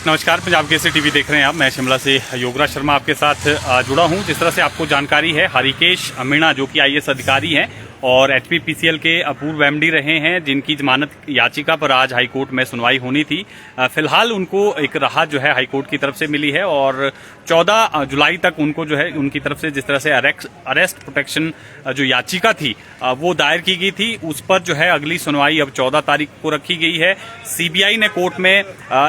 नमस्कार, पंजाब केसरी टीवी देख रहे हैं आप। मैं शिमला से योगराज शर्मा आपके साथ जुड़ा हूं। जिस तरह से आपको जानकारी है, हरिकेश मीणा जो कि आईएएस अधिकारी हैं और एचपीपीसीएल के पूर्व एमडी रहे हैं, जिनकी जमानत याचिका पर आज हाईकोर्ट में सुनवाई होनी थी। फिलहाल उनको एक राहत जो है हाईकोर्ट की तरफ से मिली है और 14 जुलाई तक उनको जो है उनकी तरफ से जिस तरह से अरेस्ट प्रोटेक्शन जो याचिका थी वो दायर की गई थी, उस पर जो है अगली सुनवाई अब 14 तारीख को रखी गई है। सीबीआई ने कोर्ट में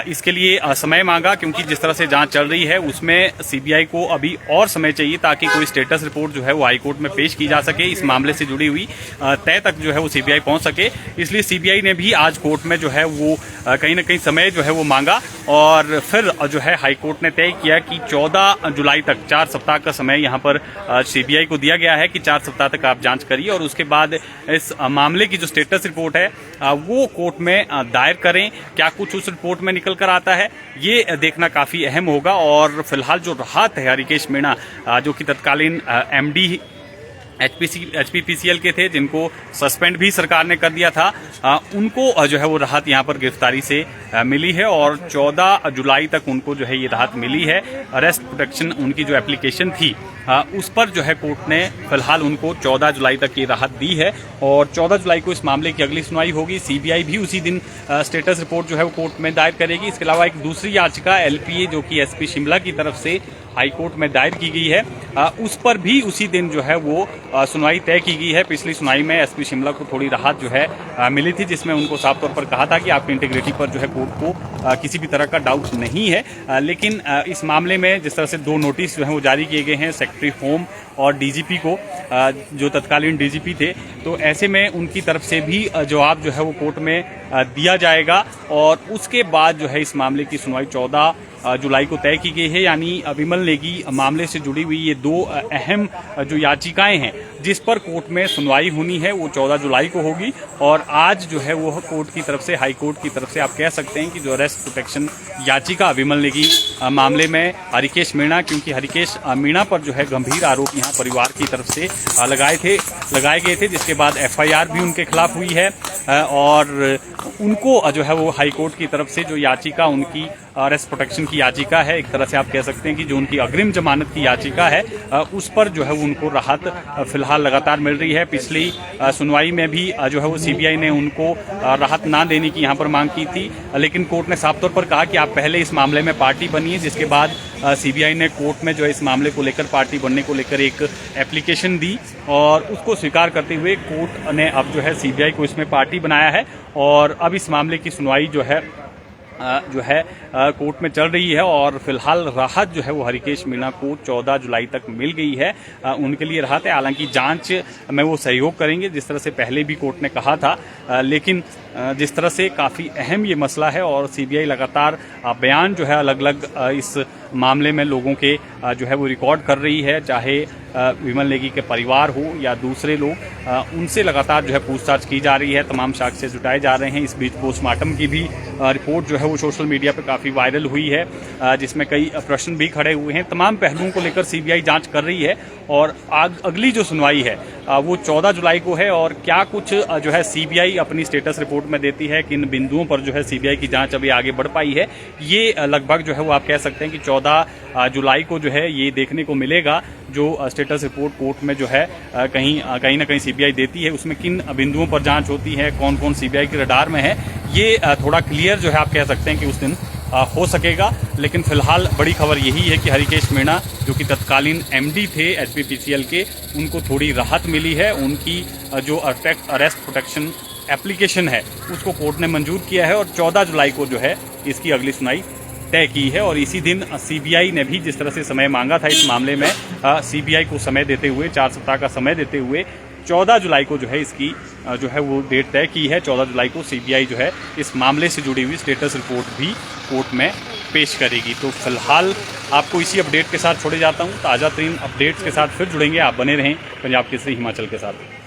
इसके लिए समय मांगा, क्योंकि जिस तरह से जांच चल रही है उसमें सीबीआई को अभी और समय चाहिए ताकि कोई स्टेटस रिपोर्ट जो है वो हाईकोर्ट में पेश की जा सके, इस मामले से जुड़ी हुई तय तक जो है वो सीबीआई पहुंच सके। इसलिए सीबीआई ने भी आज कोर्ट में जो है वो कहीं ना कहीं समय जो है वो मांगा और फिर जो है हाईकोर्ट ने तय किया कि 14 जुलाई तक 4 सप्ताह का समय यहां पर सीबीआई को दिया गया है कि 4 सप्ताह तक आप जांच करिए और उसके बाद इस मामले की जो स्टेटस रिपोर्ट है वो कोर्ट में दायर करें। क्या कुछ उस रिपोर्ट में निकल कर आता है ये देखना काफी अहम होगा। और फिलहाल जो राहत है हरिकेश मीणा जो कि तत्कालीन एमडी एचपीपीसीएल के थे, जिनको सस्पेंड भी सरकार ने कर दिया था, उनको जो है वो राहत यहाँ पर गिरफ्तारी से मिली है और 14 जुलाई तक उनको जो है ये राहत मिली है। अरेस्ट प्रोटेक्शन उनकी जो एप्लीकेशन थी उस पर जो है कोर्ट ने फिलहाल उनको 14 जुलाई तक ये राहत दी है और 14 जुलाई को इस मामले की अगली सुनवाई होगी। सीबीआई भी उसी दिन स्टेटस रिपोर्ट जो है वो कोर्ट में दायर करेगी। इसके अलावा एक दूसरी याचिका एलपीए जो कि एसपी शिमला की तरफ से हाईकोर्ट में दायर की गई है, उस पर भी उसी दिन जो है वो सुनवाई तय की गई है। पिछली सुनवाई में एसपी शिमला को थोड़ी राहत जो है मिली थी, जिसमें उनको साफ तौर पर कहा था कि आपकी इंटीग्रिटी पर जो है कोर्ट को किसी भी तरह का डाउट नहीं है। लेकिन इस मामले में जिस तरह से 2 नोटिस जो है वो जारी किए गए हैं सेक्रेटरी होम और डीजीपी को, जो तत्कालीन डीजीपी थे, तो ऐसे में उनकी तरफ से भी जवाब जो है वो कोर्ट में दिया जाएगा और उसके बाद जो है इस मामले की सुनवाई 14 जुलाई को तय की गई है। यानी विमल नेगी मामले से जुड़ी हुई ये 2 अहम जो याचिकाएं हैं जिस पर कोर्ट में सुनवाई होनी है वो 14 जुलाई को होगी और आज जो है वो कोर्ट की तरफ से, हाई कोर्ट की तरफ से आप कह सकते हैं कि जो अरेस्ट प्रोटेक्शन याचिका विमल नेगी मामले में हरिकेश मीणा, क्योंकि हरिकेश मीणा पर जो है गंभीर आरोप यहाँ परिवार की तरफ से लगाए गए थे, जिसके बाद एफआईआर भी उनके खिलाफ हुई है और उनको जो है वो हाई कोर्ट की तरफ से जो याचिका उनकी अरेस्ट प्रोटेक्शन की याचिका है, एक तरह से आप कह सकते हैं कि जो उनकी अग्रिम जमानत की याचिका है, उस पर जो है वो उनको राहत फिलहाल लगातार मिल रही है। पिछली सुनवाई में भी जो है वो सीबीआई ने उनको राहत ना देने की यहाँ पर मांग की थी, लेकिन कोर्ट ने साफ तौर पर कहा कि आप पहले इस मामले में पार्टी बनिए, जिसके बाद सीबीआई ने कोर्ट में जो है इस मामले को लेकर, पार्टी बनने को लेकर एक एप्लीकेशन दी और उसको स्वीकार करते हुए कोर्ट ने अब जो है सीबीआई को इसमें पार्टी बनाया है और अब इस मामले की सुनवाई जो है कोर्ट में चल रही है और फिलहाल राहत जो है वो हरिकेश मीणा को 14 जुलाई तक मिल गई है। उनके लिए राहत है। हालांकि जांच में वो सहयोग करेंगे जिस तरह से पहले भी कोर्ट ने कहा था, लेकिन जिस तरह से काफ़ी अहम ये मसला है और सीबीआई लगातार बयान जो है अलग अलग इस मामले में लोगों के जो है वो रिकॉर्ड कर रही है, चाहे विमल नेगी के परिवार हो या दूसरे लोग, उनसे लगातार जो है पूछताछ की जा रही है, तमाम साक्ष्य जुटाए जा रहे हैं। इस बीच पोस्टमार्टम की भी रिपोर्ट जो है वो सोशल मीडिया पे काफ़ी वायरल हुई है, जिसमें कई प्रश्न भी खड़े हुए हैं। तमाम पहलुओं को लेकर सीबीआई जांच कर रही है और अगली जो सुनवाई है वो 14 जुलाई को है और क्या कुछ जो है सीबीआई अपनी स्टेटस रिपोर्ट में देती है, किन बिंदुओं पर जो है सीबीआई की जांच अभी आगे बढ़ पाई है, ये लगभग जो है वो आप कह सकते हैं कि 14 जुलाई को जो है ये देखने को मिलेगा। जो स्टेटस रिपोर्ट कोर्ट में जो है कहीं ना कहीं सीबीआई देती है, उसमें किन बिंदुओं पर जांच होती है, कौन कौन सीबीआई के रडार में है, ये थोड़ा क्लियर जो है आप कह सकते हैं कि उस दिन हो सकेगा। लेकिन फिलहाल बड़ी खबर यही है कि हरिकेश मीणा जो कि तत्कालीन एमडी थे एचपीपीसीएल के, उनको थोड़ी राहत मिली है। उनकी जो अरेस्ट प्रोटेक्शन एप्लीकेशन है उसको कोर्ट ने मंजूर किया है और 14 जुलाई को जो है इसकी अगली सुनवाई तय की है और इसी दिन सीबीआई ने भी जिस तरह से समय मांगा था इस मामले में, सीबीआई को समय देते हुए 4 सप्ताह का समय देते हुए 14 जुलाई को जो है इसकी जो है वो डेट तय की है। 14 जुलाई को सीबीआई जो है इस मामले से जुड़ी हुई स्टेटस रिपोर्ट भी कोर्ट में पेश करेगी। तो फिलहाल आपको इसी अपडेट के साथ छोड़े जाता हूँ। ताज़ा तरीन अपडेट्स के साथ फिर जुड़ेंगे। आप बने रहें पंजाब केसरी हिमाचल के साथ।